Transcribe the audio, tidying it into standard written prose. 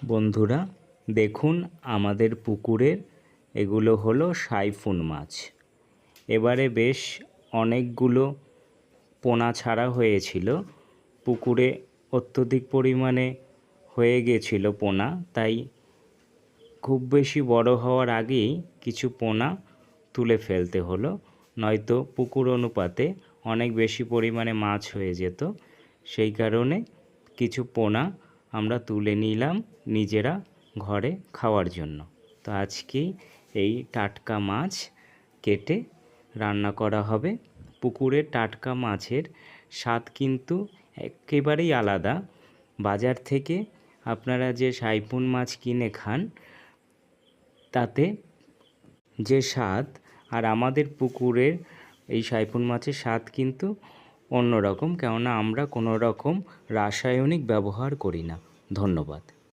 বন্ধুরা দেখুন আমাদের পুকুরের এগুলো হলো সাইফুন মাছ। এবারে বেশ অনেকগুলো পোনা ছাড়া হয়েছিল, পুকুরে অত্যধিক পরিমাণে হয়ে গেছিল পোনা, তাই খুব বেশি বড় হওয়ার আগেই কিছু পোনা তুলে ফেলতে হলো, নয়তো পুকুর অনুপাতে অনেক বেশি পরিমাণে মাছ হয়ে যেত। সেই কারণে কিছু পোনা আমরা তুলে নিলাম নিজেরা ঘরে খাওয়ার জন্য। তো আজকেই এই টাটকা মাছ কেটে রান্না করা হবে। পুকুরের টাটকা মাছের স্বাদ কিন্তু একেবারেই আলাদা। বাজার থেকে আপনারা যে সাইফুন মাছ কিনে খান তাতে যে স্বাদ আর আমাদের পুকুরের এই সাইফুন মাছের স্বাদ কিন্তু অন্যরকম, কেননা আমরা কোনো রকম রাসায়নিক ব্যবহার করি না। ধন্যবাদ।